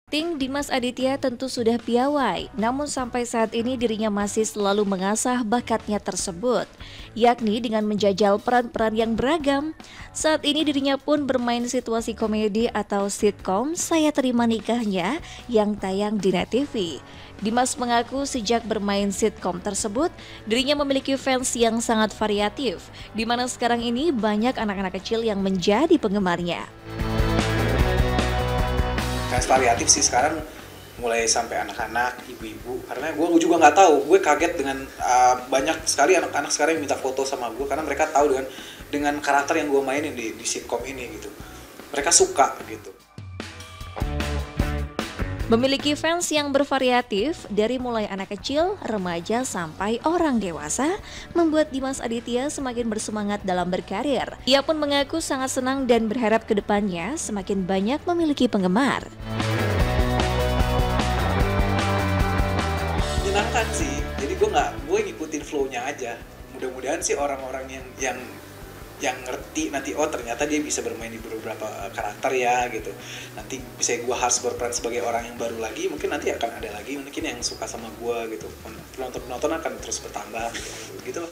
Dimas Aditya tentu sudah piawai, namun sampai saat ini dirinya masih selalu mengasah bakatnya tersebut, yakni dengan menjajal peran-peran yang beragam. Saat ini dirinya pun bermain situasi komedi atau sitkom Saya Terima Nikahnya yang tayang di Net TV. Dimas mengaku sejak bermain sitkom tersebut, dirinya memiliki fans yang sangat variatif, di mana sekarang ini banyak anak-anak kecil yang menjadi penggemarnya. Fans variatif sih sekarang, mulai sampai anak-anak, ibu-ibu. Karena gue juga nggak tahu, gue kaget dengan banyak sekali anak-anak sekarang yang minta foto sama gue karena mereka tahu dengan karakter yang gue mainin di sitkom ini gitu. Mereka suka gitu. Memiliki fans yang bervariatif dari mulai anak kecil, remaja sampai orang dewasa membuat Dimas Aditya semakin bersemangat dalam berkarir. Ia pun mengaku sangat senang dan berharap ke depannya semakin banyak memiliki penggemar. Menyenangkan sih, jadi gue ngikutin flow-nya aja. Mudah-mudahan sih orang-orang yang ngerti nanti, oh ternyata dia bisa bermain di beberapa karakter ya gitu. Nanti bisa gue harus berperan sebagai orang yang baru lagi, mungkin nanti akan ada lagi mungkin yang suka sama gue gitu. Penonton akan terus bertambah gitu loh.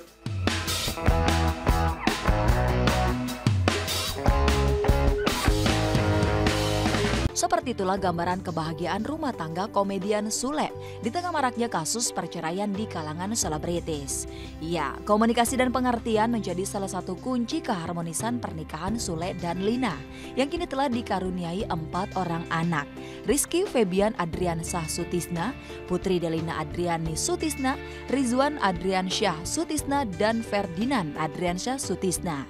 Seperti itulah gambaran kebahagiaan rumah tangga komedian Sule di tengah maraknya kasus perceraian di kalangan selebritis. Ya, komunikasi dan pengertian menjadi salah satu kunci keharmonisan pernikahan Sule dan Lina yang kini telah dikaruniai 4 orang anak. Rizky Febian Adriansyah Sutisna, Putri Delina Adriani Sutisna, Rizwan Adriansyah Sutisna, dan Ferdinand Adriansyah Sutisna.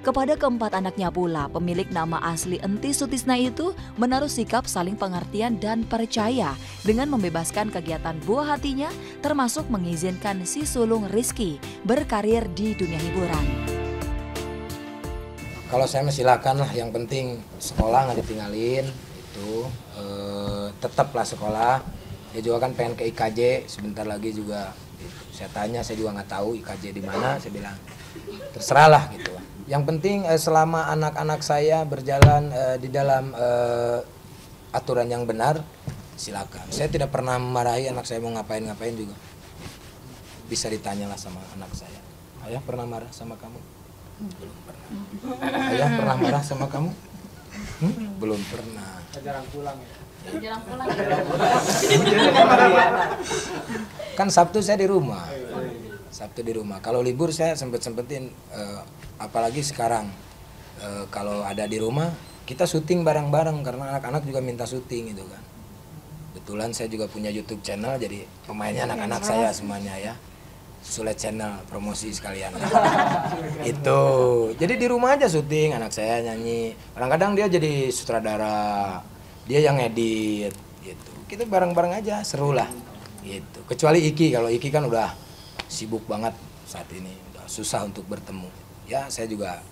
Kepada keempat anaknya pula, pemilik nama asli Enti Sutisna itu menaruh sikap saling pengertian dan percaya dengan membebaskan kegiatan buah hatinya, termasuk mengizinkan si sulung Rizky berkarir di dunia hiburan. Kalau saya silakan lah, yang penting sekolah nggak ditinggalin, itu tetaplah sekolah. Dia juga kan pengen ke IKJ, sebentar lagi juga. Saya tanya, saya juga nggak tahu IKJ di mana, saya bilang terserah lah gitu. Yang penting selama anak-anak saya berjalan di dalam aturan yang benar, silakan. Saya tidak pernah memarahi anak saya mau ngapain-ngapain juga. Bisa ditanyalah sama anak saya. Ayah pernah marah sama kamu? Belum pernah. Ayah pernah marah sama kamu? Belum pernah. Jarang pulang ya? Jarang pulang. Kan Sabtu saya di rumah. Sabtu di rumah. Kalau libur saya sempetin, apalagi sekarang kalau ada di rumah kita syuting bareng-bareng karena anak-anak juga minta syuting gitu kan. Kebetulan saya juga punya YouTube channel, jadi pemainnya anak-anak saya semuanya ya. Sule Channel, promosi sekalian. Itu. Jadi di rumah aja syuting, anak saya nyanyi. Kadang-kadang dia jadi sutradara, dia yang edit gitu. Kita bareng-bareng aja, seru lah gitu. Kecuali Iki, kalau Iki kan udah sibuk banget saat ini, udah susah untuk bertemu. Ya saya juga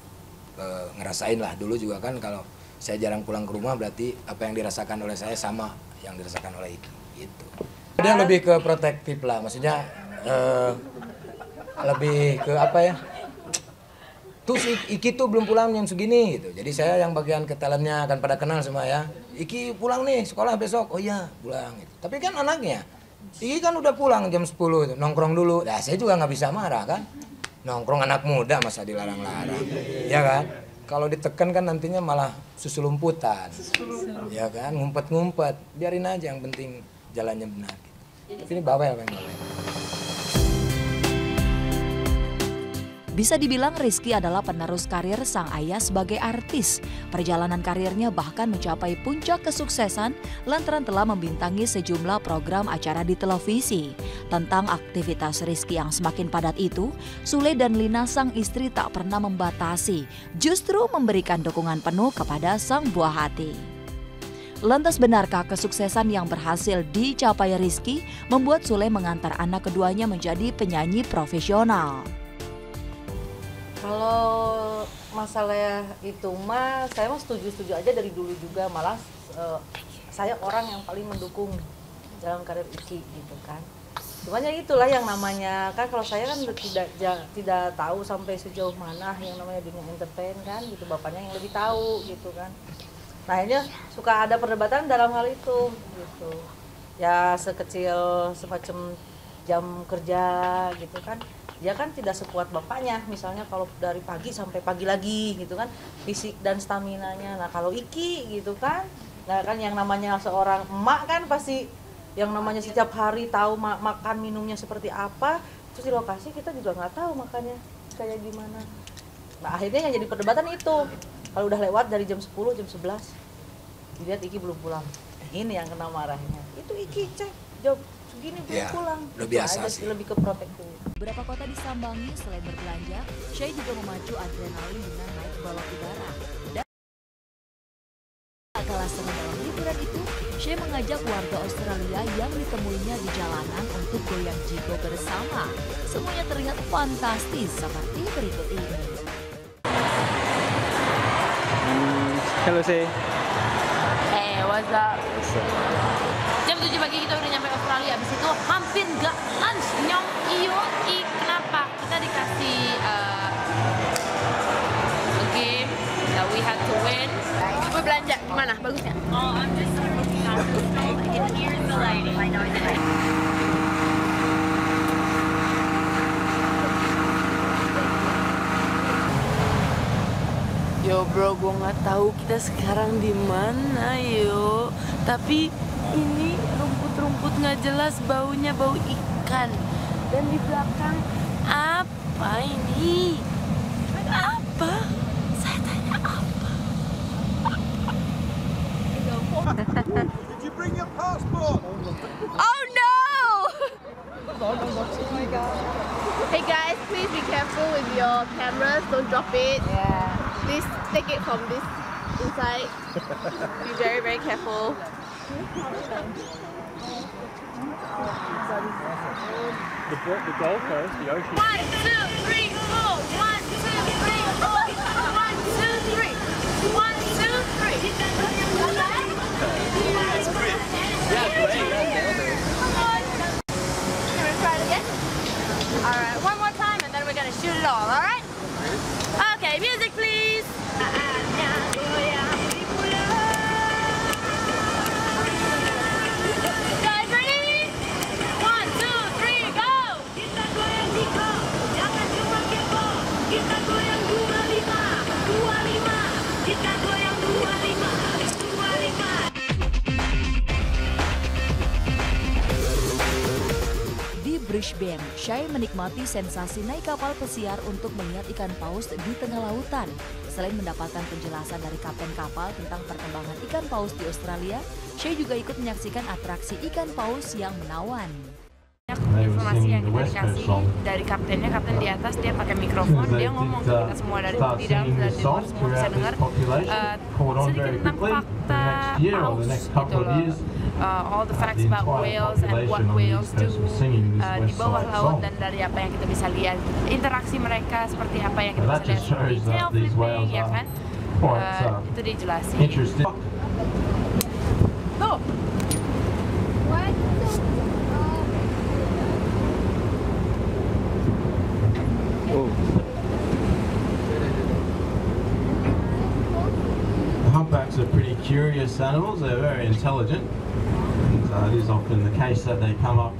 ngerasain lah, dulu juga kan kalau saya jarang pulang ke rumah berarti apa yang dirasakan oleh saya sama yang dirasakan oleh Iki gitu. Dia lebih ke protektif lah, maksudnya lebih ke apa ya, tuh si Iki tuh belum pulang jam segini gitu, jadi saya yang bagian ketelannya akan pada kenal semua ya, Iki pulang nih sekolah besok, oh iya pulang gitu. Tapi kan anaknya Iki kan udah pulang jam 10 itu, nongkrong dulu. Nah, saya juga nggak bisa marah kan. Nongkrong anak muda masa dilarang-larang. Ya kan? Kalau ditekan kan nantinya malah susulumputan. Ya kan? Ngumpet-ngumpet. Biarin aja, yang penting jalannya benar. Tapi ini bawel kan bawel. Bisa dibilang Rizky adalah penerus karir sang ayah sebagai artis. Perjalanan karirnya bahkan mencapai puncak kesuksesan lantaran telah membintangi sejumlah program acara di televisi. Tentang aktivitas Rizky yang semakin padat itu, Sule dan Lina sang istri tak pernah membatasi, justru memberikan dukungan penuh kepada sang buah hati. Lantas benarkah kesuksesan yang berhasil dicapai Rizky membuat Sule mengantar anak keduanya menjadi penyanyi profesional? Kalau masalah itu mah saya mah setuju aja dari dulu juga, malah saya orang yang paling mendukung dalam karir Iki gitu kan. Cuman ya itulah yang namanya kan, kalau saya kan tidak tahu sampai sejauh mana yang namanya dunia entertain kan gitu, bapaknya yang lebih tahu gitu kan. Nah akhirnya suka ada perdebatan dalam hal itu gitu. Ya sekecil semacam jam kerja gitu kan, dia kan tidak sekuat bapaknya misalnya kalau dari pagi sampai pagi lagi gitu kan, fisik dan staminanya. Nah kalau Iki gitu kan, nah kan yang namanya seorang emak kan pasti yang namanya setiap hari tahu makan minumnya seperti apa, terus di lokasi kita juga nggak tahu makannya kayak gimana. Nah akhirnya yang jadi perdebatan itu kalau udah lewat dari jam 10, jam 11 dilihat Iki belum pulang, ini yang kena marahnya. Itu Iki cek jam segini belum pulang. Udah biasa sih. Lebih ke protektif. Beberapa kota disambangi selain berbelanja, Shay juga memacu adrenalin dengan naik balon udara. Dan tak kalah seru dalam liburan itu, Shay mengajak warga Australia yang ditemuinya di jalanan untuk goyang jigo bersama. Semuanya terlihat fantastis seperti berikut ini. Halo Shay. Hey, what's up? Jam 7 pagi kita udah nyampe Australia. Abis itu hampir nggak lunch. Nyong iyo kenapa? Kita dikasih a game that we had to win. Coba belanja gimana? Bagusnya? Oh, I'm just looking out the snow. Here's the lady. I know the lady. Yo bro, gue nggak tahu kita sekarang di mana yo. Tapi ini rumput-rumput nggak jelas, baunya bau ikan. Dan di belakang apa ini? Apa? Saya tanya apa? Did you bring your passport? Oh no! Hey guys, please be careful with your cameras. Don't drop it. Yeah. Please take it from this inside. Be very, very careful. The Gold Coast, the ocean. 1, 2, 3, 4. 1, 2, 3, 4. 1, 2, 3. 1, 2, 3. Yeah, great. Can we try it again? Alright, one more time and then we're gonna shoot it all, alright? Okay, music please! Guys, ready? 1, 2, 3, go! Kita goyang Diko, jangan cuma kepo. Kita goyang 25. Kita goyang 25. Di Brisbane, Shay menikmati sensasi naik kapal pesiar untuk melihat ikan paus di tengah lautan. Selain mendapatkan penjelasan dari kapten kapal tentang perkembangan ikan paus di Australia, Shay juga ikut menyaksikan atraksi ikan paus yang menawan. Informasi yang kita dikasih dari kaptennya, kapten di atas dia pakai mikrofon, dia ngomong ke kita semua dari di dalam dan di luar semua bisa dengar sedikit tentang fakta paus gitu loh. All the facts about whales and what whales do di bawah laut, dan dari apa yang kita bisa lihat interaksi mereka seperti apa yang kita bisa lihat seperti tail flipping ya kan, itu dijelasin. Tuh. Humpbacks are pretty curious animals. They're very intelligent. And, it is often the case that they come up.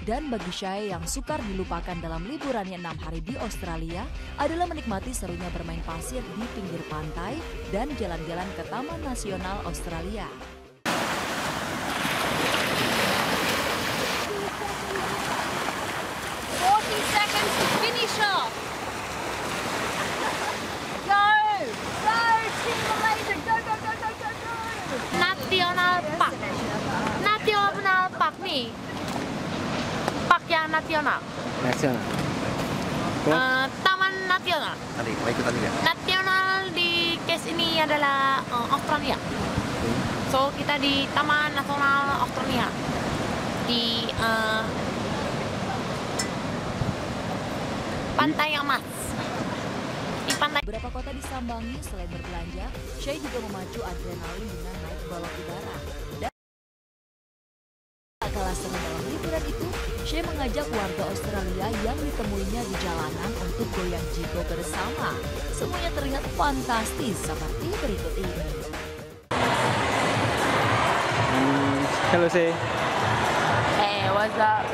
Dan bagi Shay yang sukar dilupakan dalam liburannya 6 hari di Australia adalah menikmati serunya bermain pasir di pinggir pantai dan jalan-jalan ke Taman Nasional Australia. National Park nih, park yang nasional. Taman Nasional. Tadi mau ikutan juga. Nasional di case ini adalah Australia. So kita di Taman Nasional Australia di Pantai Emas. Di pantai. Beberapa kota disambangi selain berbelanja, Shay juga memacu adrenalin dengan naik balon udara. Dan tak kalah seru dalam liburan itu, Shay mengajak warga Australia yang ditemuinya di jalanan untuk goyang jigo bersama. Semuanya terlihat fantastis seperti berikut ini. Hello, say. Hey, what's up?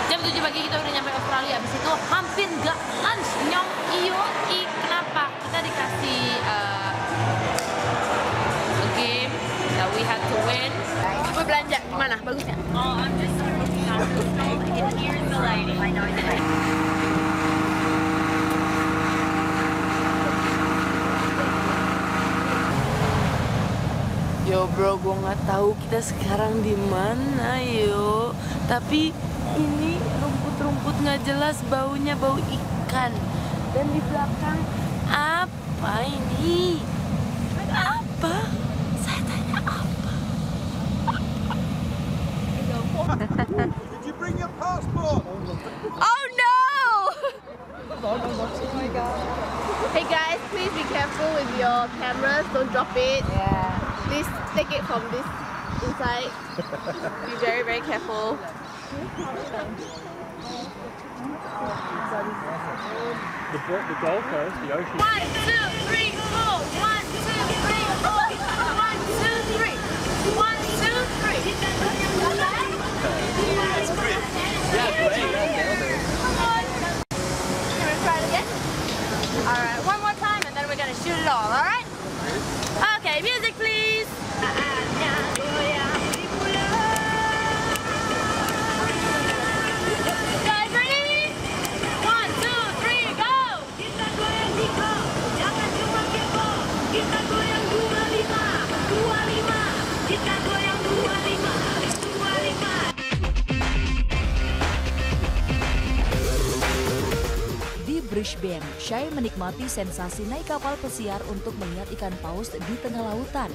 Jam 7 pagi kita udah nyampe Australia. Abis itu hampir nggak lunch. Nyong iyo i. Kenapa? Kita dikasih a game that we had to win. Coba belanja gimana? Bagusnya? Oh, I'm just looking at the store. Here's the lady. I know the lady. Yo bro, gue nggak tahu kita sekarang di mana yo. Tapi ini rumput-rumput nggak jelas, baunya bau ikan. Dan di belakang apa ini? Apa? Saya tanya apa? Did you bring your passport? Oh no! Oh my god. Hey guys, please be careful with your cameras. Don't drop it. Yeah. Please take it from this inside. Be very, very careful. The Gold Coast, the ocean. 1, 2, 3, 4. 1, 2, 3, 4. 1, 2, 3. 1, 2, 3. That's great. Yeah, great. Come on. Can we try it again? Alright, one more time and then we're gonna shoot it all, alright? Okay, music please. Guys, ready? 1, 2, 3, go! Kita goyang Diko, jangan cuma kepo. Kita goyang 25. Kita goyang 25. Di Brisbane, Shay menikmati sensasi naik kapal pesiar untuk melihat ikan paus di tengah lautan.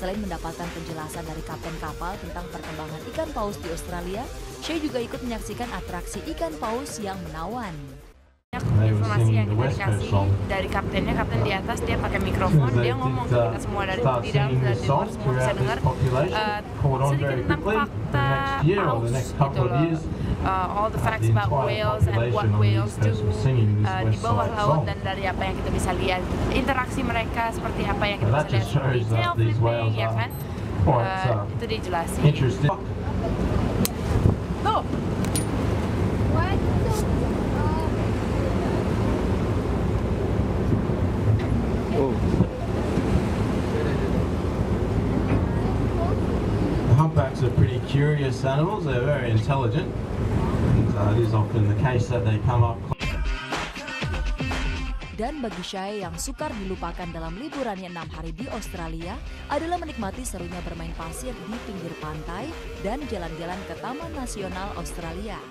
Selain mendapatkan penjelasan dari kapten kapal tentang perkembangan ikan paus di Australia, Shay juga ikut menyaksikan atraksi ikan paus yang menawan. Informasi yang kita dikasih dari kaptennya, kapten di atas dia pakai mikrofon, dia ngomong ke kita semua dari di dalam dan di luar semua bisa dengar sedikit tentang fakta paus gitu loh. All the facts about whales and what whales do di bawah laut dan dari apa yang kita bisa lihat interaksi mereka seperti apa yang kita bisa lihat seperti tail flipping ya kan, itu dijelasin. Tuh. Humpbacks are pretty curious animals, they're very intelligent. It is often the case that they come up. Dan bagi Shay yang sukar dilupakan dalam liburannya 6 hari di Australia adalah menikmati serunya bermain pasir di pinggir pantai dan jalan-jalan ke Taman Nasional Australia.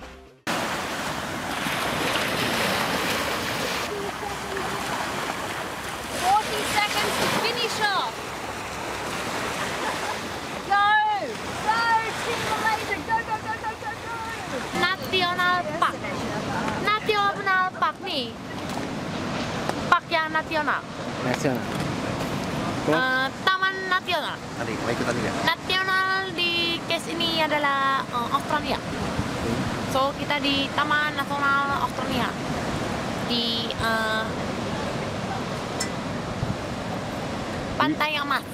National Park nih, park yang nasional. Taman Nasional. Tadi mau ikutan juga. Nasional di case ini adalah Australia. So kita di Taman Nasional Australia di Pantai Emas.